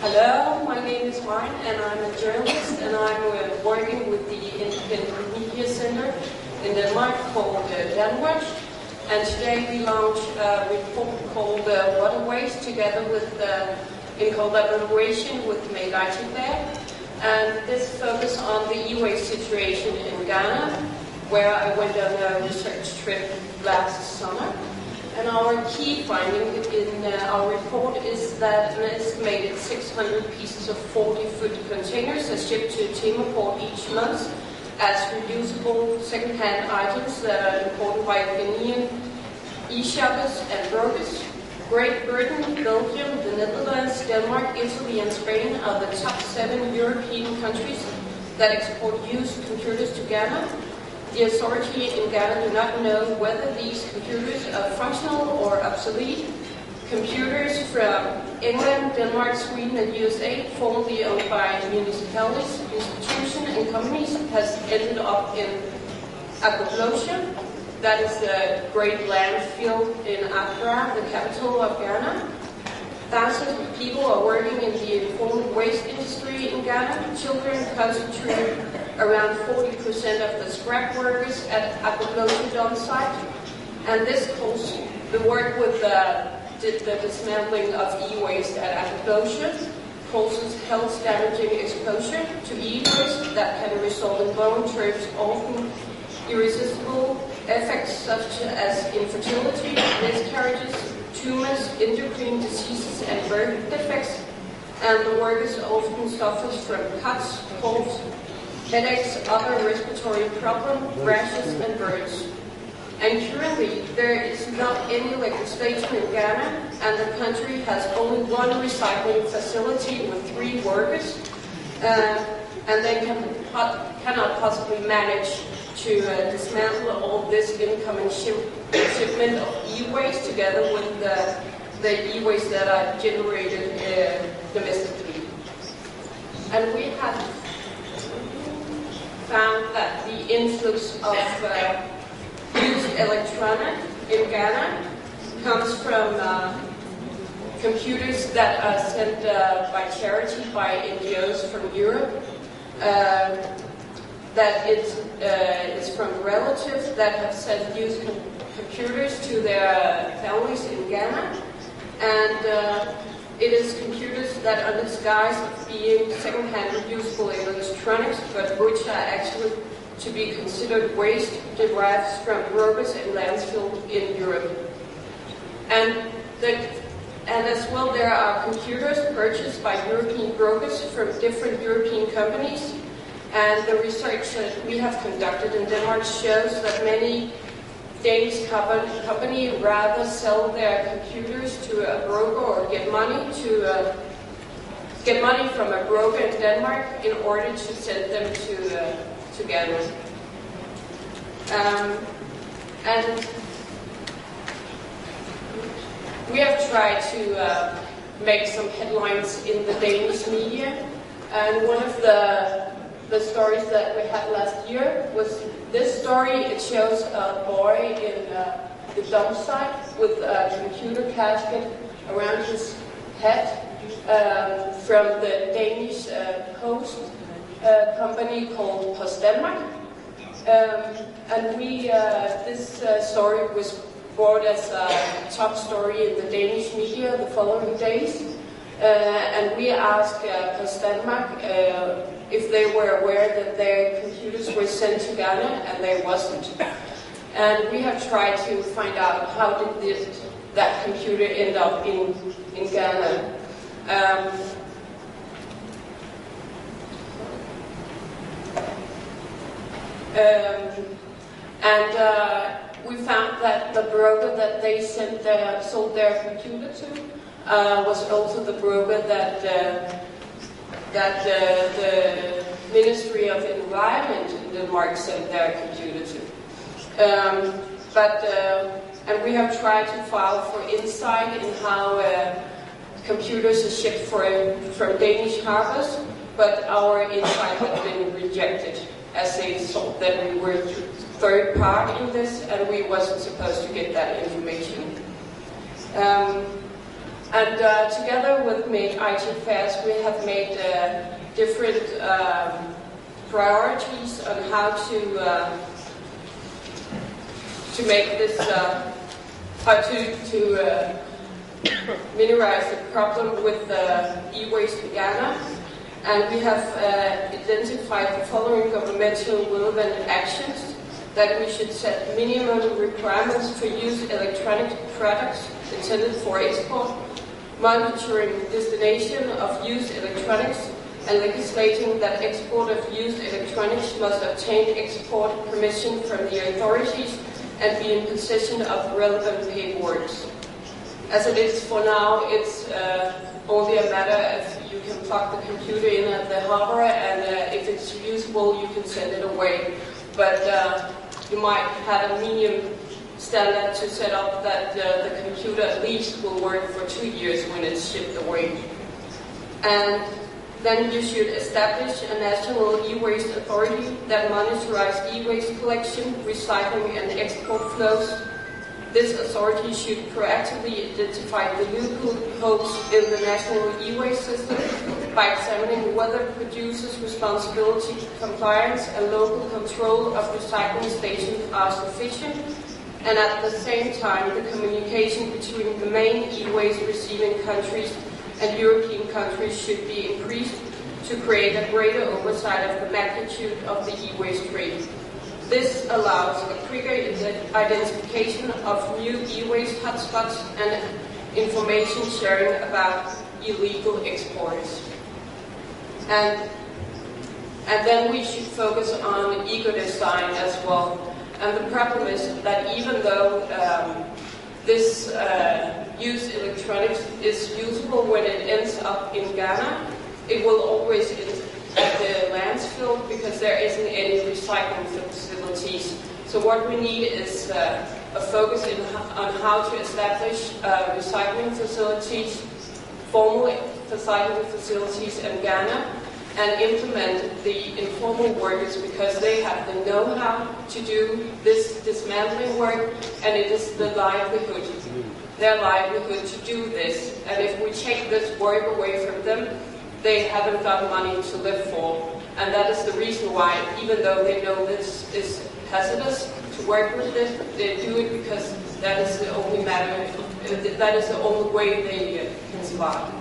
Hello, my name is Maren and I'm a journalist and I'm working with the Independent Media Center in Denmark called DanWatch. And today we launch a report called Waterways together with, in collaboration with Macedonia there. And this focuses on the e-waste situation in Ghana, where I went on a research trip last summer. And our key finding in our report is that an estimated 600 pieces of 40-foot containers are shipped to Timor port each month as reusable second-hand items that are imported by Ghanaian e-shoppers and brokers. Great Britain, Belgium, the Netherlands, Denmark, Italy and Spain are the top 7 European countries that export used computers to Ghana. The authorities in Ghana do not know whether these computers are functional or obsolete. Computers from England, Denmark, Sweden and USA, formerly owned by municipalities, institutions and companies, has ended up in Skopje. That is the great landfill in Accra, the capital of Ghana. Thousands of people are working in the informal waste industry in Ghana. Children constitute around 40% of the scrap workers at Skopje dump site. And this calls the work with the dismantling of e-waste at Skopje causes health-damaging exposure to e-waste that can result in long-term, often irresistible effects such as infertility, miscarriages, tumors, endocrine diseases and birth defects, and the workers often suffer from cuts, colds, headaches, other respiratory problems, rashes and burns. And currently there is not any legislation in Ghana, and the country has only one recycling facility with 3 workers, and they cannot possibly manage to dismantle all this incoming shipment of e-waste together with the e-waste that are generated domestically. And we have found that the influx of used electronics in Ghana comes from computers that are sent by charity by NGOs from Europe. That it's from relatives that have sent used computers to their families in Ghana, and it is computers that are disguised as being second-hand reusable electronics, but which are actually to be considered waste derived from brokers and landfills in Europe. And as well, there are computers purchased by European brokers from different European companies. And the research that we have conducted in Denmark shows that many Danish companies rather sell their computers to a broker or get money from a broker in Denmark in order to send them to Ghana. And we have tried to make some headlines in the Danish media, and one of the stories that we had last year was this story. It shows a boy in the dump site with a computer casket around his head from the Danish post company called Post Denmark. And this story was brought as a top story in the Danish media the following days. And we asked Post Denmark if they were aware that their computers were sent to Ghana, and they wasn't. And we have tried to find out how did that computer end up in Ghana. We found that the broker that they sold their computer to was also the broker that the Ministry of Environment in Denmark sent their computer to. And we have tried to file for insight in how computers are shipped from Danish harbors, but our insight has been rejected as they thought that we were third part in this and we wasn't supposed to get that information. And together with IT Affairs, we have made different priorities on how to make this, how to minimize the problem with e-waste in Ghana. And we have identified the following governmental relevant actions: that we should set minimum requirements for used electronic products intended for export, monitoring destination of used electronics, and legislating that export of used electronics must obtain export permission from the authorities and be in possession of relevant paperwork. As it is for now, it's only a matter of you can plug the computer in at the harbor, and if it's usable, you can send it away. But you might have a medium standard to set up that the computer at least will work for 2 years when it's shipped away. And then you should establish a national e-waste authority that monitors e-waste collection, recycling, and export flows. This authority should proactively identify the loopholes in the national e-waste system by examining whether producers' responsibility, compliance, and local control of recycling stations are sufficient. And at the same time, the communication between the main e-waste receiving countries and European countries should be increased to create a greater oversight of the magnitude of the e-waste trade. This allows a quicker identification of new e-waste hotspots and information sharing about illegal exports. And then we should focus on eco-design as well. And the problem is that even though this used electronics is usable when it ends up in Ghana, it will always end at the landfill because there isn't any recycling facilities. So what we need is a focus on how to establish recycling facilities, formal recycling facilities in Ghana, and implement the informal workers because they have the know-how to do this dismantling work, and it is the livelihood, their livelihood to do this. And if we take this work away from them, they haven't got money to live for. And that is the reason why, even though they know this is hazardous to work with this, they do it because that is the only matter, that is the only way they can survive.